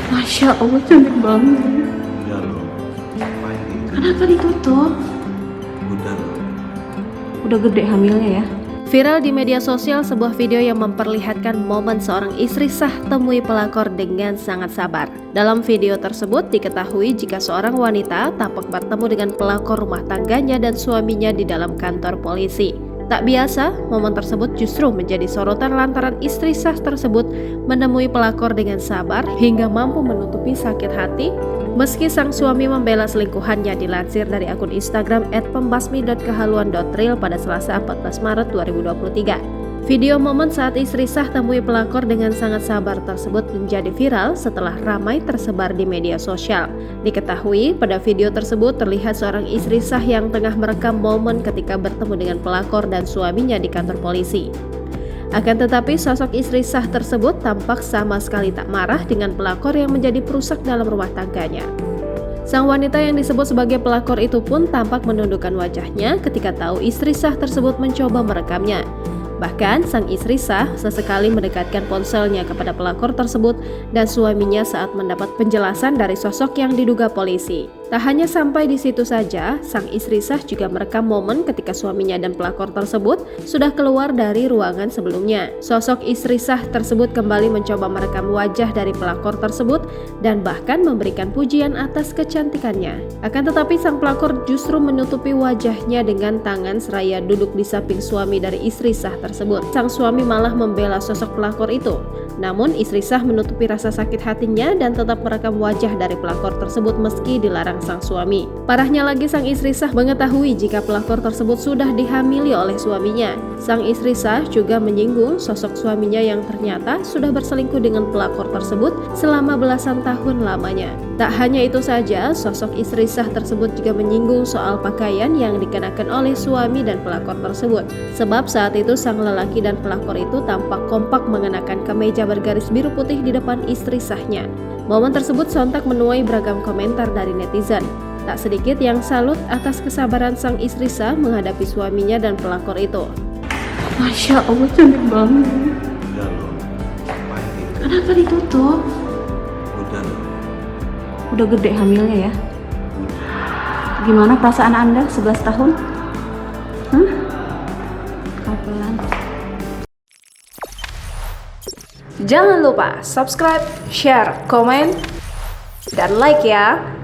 Masya Allah, cantik banget. Udah loh, ngapain gitu? Kenapa ditutup? Udah loh. Udah gede hamilnya ya. Viral di media sosial sebuah video yang memperlihatkan momen seorang istri sah temui pelakor dengan sangat sabar. Dalam video tersebut diketahui jika seorang wanita tampak bertemu dengan pelakor rumah tangganya dan suaminya di dalam kantor polisi. Tak biasa, momen tersebut justru menjadi sorotan lantaran istri sah tersebut menemui pelakor dengan sabar hingga mampu menutupi sakit hati meski sang suami membela selingkuhannya, dilansir dari akun Instagram @pembasmi.kehaluan.real pada Selasa 14 Maret 2023. Video momen saat istri sah temui pelakor dengan sangat sabar tersebut menjadi viral setelah ramai tersebar di media sosial. Diketahui pada video tersebut terlihat seorang istri sah yang tengah merekam momen ketika bertemu dengan pelakor dan suaminya di kantor polisi. Akan tetapi sosok istri sah tersebut tampak sama sekali tak marah dengan pelakor yang menjadi perusak dalam rumah tangganya. Sang wanita yang disebut sebagai pelakor itu pun tampak menundukkan wajahnya ketika tahu istri sah tersebut mencoba merekamnya. Bahkan sang istri sah sesekali mendekatkan ponselnya kepada pelakor tersebut dan suaminya saat mendapat penjelasan dari sosok yang diduga polisi. Tak hanya sampai di situ saja, sang istri sah juga merekam momen ketika suaminya dan pelakor tersebut sudah keluar dari ruangan sebelumnya. Sosok istri sah tersebut kembali mencoba merekam wajah dari pelakor tersebut dan bahkan memberikan pujian atas kecantikannya. Akan tetapi sang pelakor justru menutupi wajahnya dengan tangan seraya duduk di samping suami dari istri sah tersebut. Sang suami malah membela sosok pelakor itu. Namun istri sah menutupi rasa sakit hatinya dan tetap merekam wajah dari pelakor tersebut meski dilarang sang suami. Parahnya lagi, sang istri sah mengetahui jika pelakor tersebut sudah dihamili oleh suaminya. Sang istri sah juga menyinggung sosok suaminya yang ternyata sudah berselingkuh dengan pelakor tersebut selama belasan tahun lamanya. Tak hanya itu saja, sosok istri sah tersebut juga menyinggung soal pakaian yang dikenakan oleh suami dan pelakor tersebut. Sebab saat itu sang lelaki dan pelakor itu tampak kompak mengenakan kemeja bergaris biru putih di depan istri sahnya. Momen tersebut sontak menuai beragam komentar dari netizen. Tak sedikit yang salut atas kesabaran sang istri sah menghadapi suaminya dan pelakor itu. Masya Allah, cantik banget. Udah loh, ngapain gitu? Kenapa ditutup? Udah loh. Udah gede hamilnya ya. Udah. Gimana perasaan Anda 11 tahun? Pelan. Jangan lupa subscribe, share, komen, dan like ya.